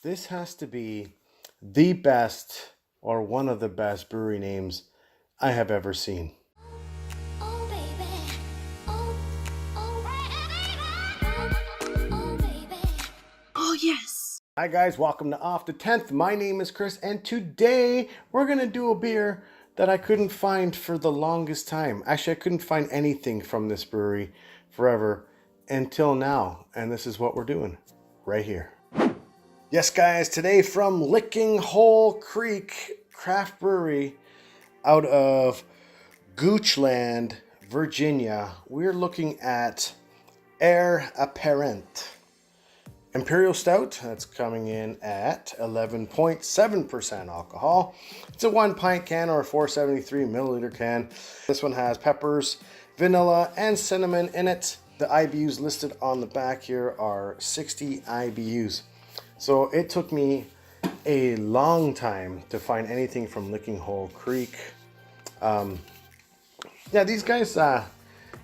This has to be the best or one of the best brewery names I have ever seen. Oh baby, oh, oh baby. Oh, yes. Hi guys, welcome to Off the 10th. My name is Chris, and today we're gonna do a beer that I couldn't find for the longest time. Actually, I couldn't find anything from this brewery forever until now, and this is what we're doing right here. Yes guys, today from Lickinghole Creek Craft Brewery out of Goochland, Virginia, we're looking at Heir Apparent Imperial Stout. That's coming in at 11.7% alcohol. It's a 1 pint can or a 473 milliliter can. This one has peppers, vanilla, and cinnamon in it. The IBUs listed on the back here are 60 IBUs. So it took me a long time to find anything from Lickinghole Creek. Yeah, these guys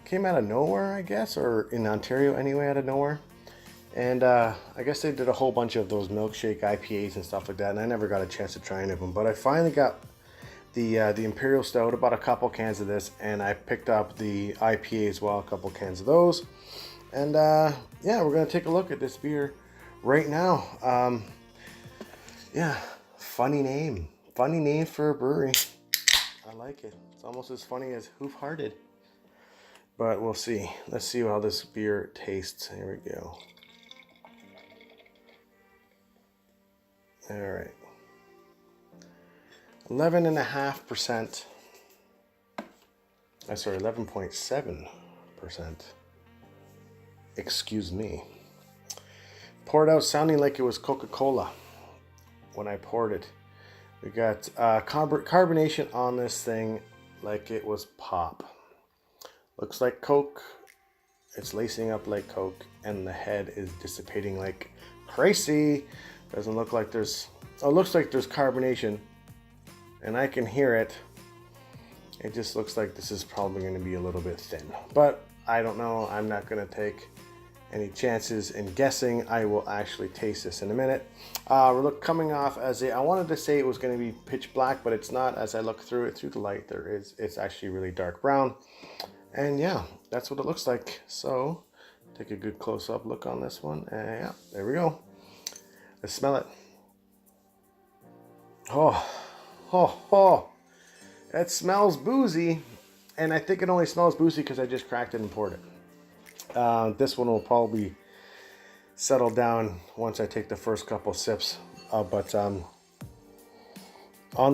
came out of nowhere, I guess, or in Ontario anyway, out of nowhere. And I guess they did a whole bunch of those milkshake IPAs and stuff like that, and I never got a chance to try any of them. But I finally got the Imperial Stout, about a couple cans of this, and I picked up the IPA as well, a couple cans of those. And yeah, we're gonna take a look at this beer right now. Yeah, funny name for a brewery. I like it. It's almost as funny as Hoof-Hearted. But we'll see. Let's see how this beer tastes. Here we go. All right. 11.5%. Sorry, 11.7%. Excuse me. Poured out sounding like it was Coca-Cola when I poured it. We got carbonation on this thing like it was pop. Looks like Coke. It's lacing up like Coke, and the head is dissipating like crazy. Doesn't look like there's... Oh, it looks like there's carbonation, and I can hear it. It just looks like this is probably going to be a little bit thin, but I don't know. I'm not going to take any chances in guessing. I will actually taste this in a minute. We're coming off as a... I wanted to say it was going to be pitch black, but it's not. As I look through it, through the light, it's actually really dark brown. And yeah, that's what it looks like. So take a good close-up look on this one, and yeah, there we go. Let's smell it. Oh, it smells boozy, and I think it only smells boozy because I just cracked it and poured it. This one will probably settle down once I take the first couple sips, but on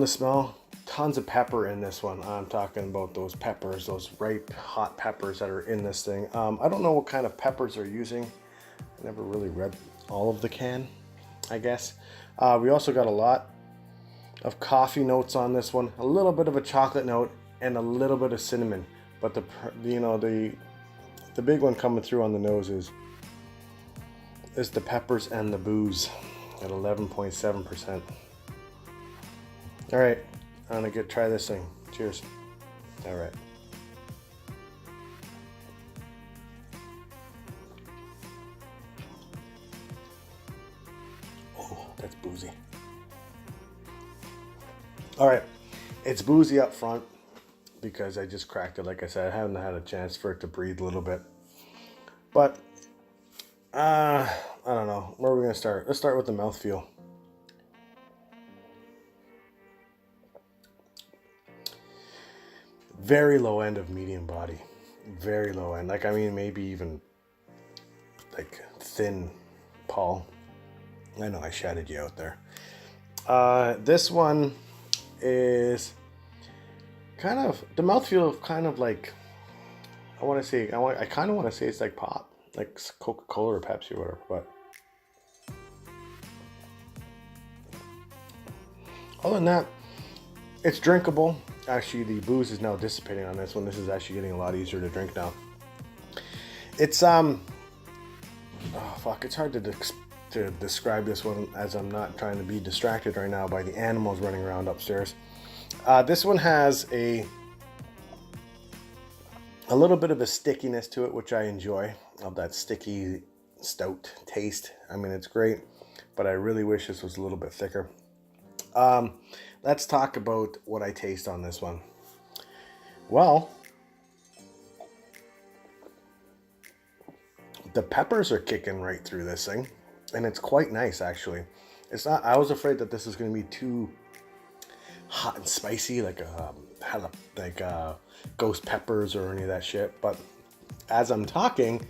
the smell, tons of pepper in this one. I'm talking about those peppers, those ripe hot peppers that are in this thing. I don't know what kind of peppers they're using. I never really read all of the can, I guess. We also got a lot of coffee notes on this one, a little bit of a chocolate note, and a little bit of cinnamon. But the big one coming through on the nose is the peppers and the booze at 11.7%. All right, I'm gonna try this thing. Cheers. All right. Oh, that's boozy. All right, it's boozy up front because I just cracked it. Like I said, I haven't had a chance for it to breathe a little bit. But I don't know. Where are we gonna start? Let's start with the mouthfeel. Very low end of medium body. Very low end. Like, I mean, maybe even like thin Paul. I know I shouted you out there. This one is kind of the mouthfeel, kind of like, I kind of want to say it's like pop, like Coca-Cola or Pepsi or whatever. But other than that, it's drinkable. Actually, the booze is now dissipating on this one. This is actually getting a lot easier to drink now. It's oh fuck, it's hard to describe this one, as I'm not trying to be distracted right now by the animals running around upstairs. This one has a little bit of a stickiness to it, which I enjoy, of that sticky stout taste. I mean, it's great. but I really wish this was a little bit thicker. Let's talk about what I taste on this one. Well, the peppers are kicking right through this thing, and it's quite nice actually. It's not. I was afraid that this is going to be too hot and spicy, like ghost peppers or any of that shit. But as I'm talking,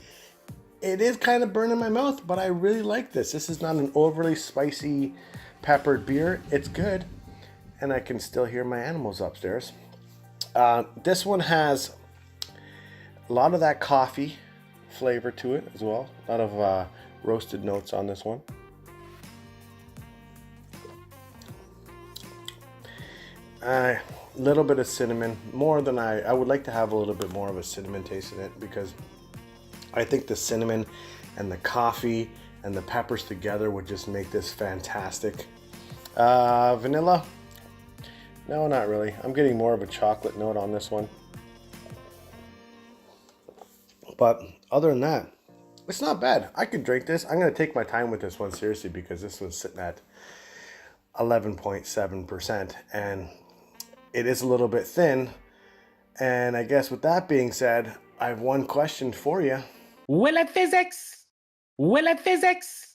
it is kind of burning my mouth. But I really like this. This is not an overly spicy peppered beer. It's good, and I can still hear my animals upstairs. This one has a lot of that coffee flavor to it as well. A lot of roasted notes on this one. A little bit of cinnamon, more than I would like to have a little bit more of a cinnamon taste in it, because I think the cinnamon and the coffee and the peppers together would just make this fantastic. Vanilla? No, not really. I'm getting more of a chocolate note on this one. But other than that, it's not bad. I could drink this. I'm going to take my time with this one, seriously, because this one's sitting at 11.7%, and it is a little bit thin. And I guess with that being said, I have one question for you. Will it physics? Will it physics?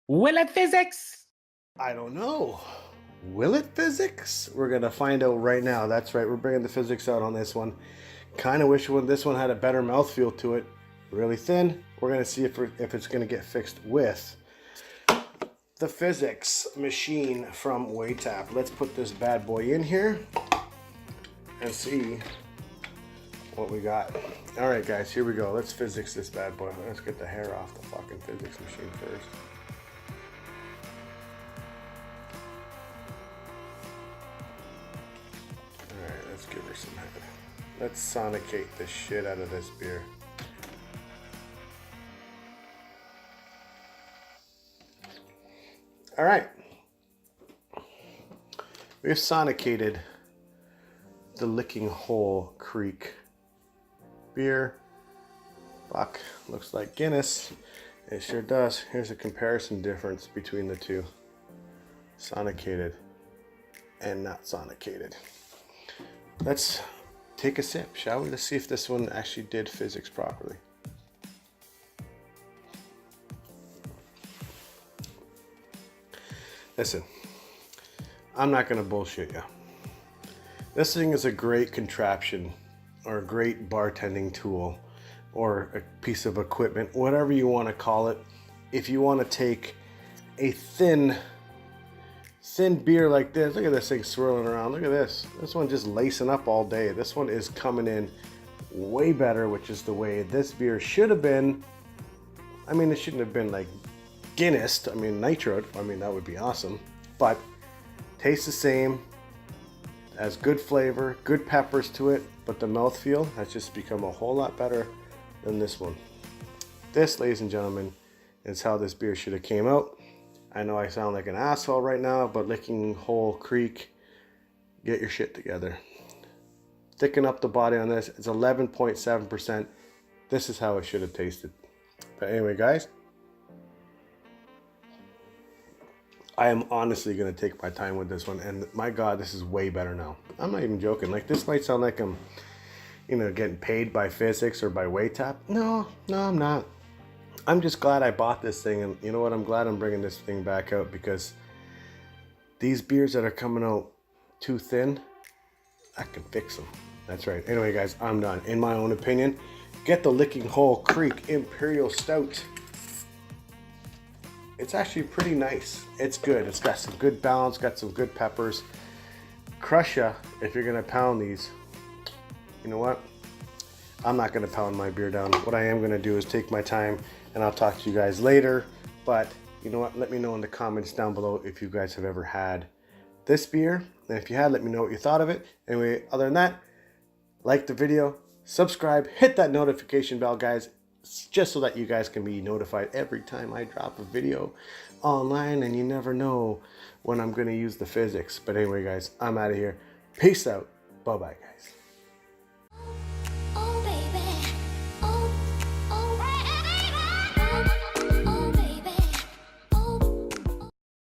Will it physics? I don't know. Will it physics? We're going to find out right now. That's right. We're bringing the physics out on this one. Kind of wish this one had a better mouthfeel to it. Really thin. We're going to see if it's going to get fixed with the physics machine from Waytap. Let's put this bad boy in here and see what we got. All right, guys, here we go. Let's physics this bad boy. Let's get the hair off the fucking physics machine first. All right, let's give her some head. Let's sonicate the shit out of this beer. All right. We've sonicated the Lickinghole Creek beer. Fuck, looks like Guinness. It sure does. Here's a comparison difference between the two. Sonicated and not sonicated. Let's take a sip, shall we? Let's see if this one actually did physics properly. Listen, I'm not going to bullshit you. This thing is a great contraption, or a great bartending tool, or a piece of equipment, whatever you want to call it. If you want to take a thin beer like this, look at this thing swirling around. Look at this. This one just lacing up all day. This one is coming in way better, which is the way this beer should have been. I mean, it shouldn't have been like Guinness. I mean, nitro. I mean, that would be awesome. But tastes the same. Has good flavor, good peppers to it, but the mouthfeel has just become a whole lot better than this one. This, ladies and gentlemen, is how this beer should have came out. I know I sound like an asshole right now, but Lickinghole Creek, get your shit together. Thicken up the body on this. It's 11.7%. This is how it should have tasted. But anyway, guys, I am honestly going to take my time with this one. And my God, this is way better now. I'm not even joking. Like, this might sound like I'm, getting paid by physics or by Waytap. No, I'm not. I'm just glad I bought this thing. And you know what? I'm glad I'm bringing this thing back out, because these beers that are coming out too thin, I can fix them. That's right. Anyway, guys, I'm done. In my own opinion, get the Lickinghole Creek Imperial Stout. It's actually pretty nice. It's good. It's got some good balance, got some good peppers. Crush ya if you're gonna pound these. You know what? I'm not gonna pound my beer down. What I am gonna do is take my time, and I'll talk to you guys later. But you know what? Let me know in the comments down below if you guys have ever had this beer. And if you had, let me know what you thought of it. Anyway, other than that, like the video, subscribe, hit that notification bell, guys, just so that you guys can be notified every time I drop a video online, and you never know when I'm going to use the physics. But anyway, guys, I'm out of here. Peace out. Bye-bye, guys.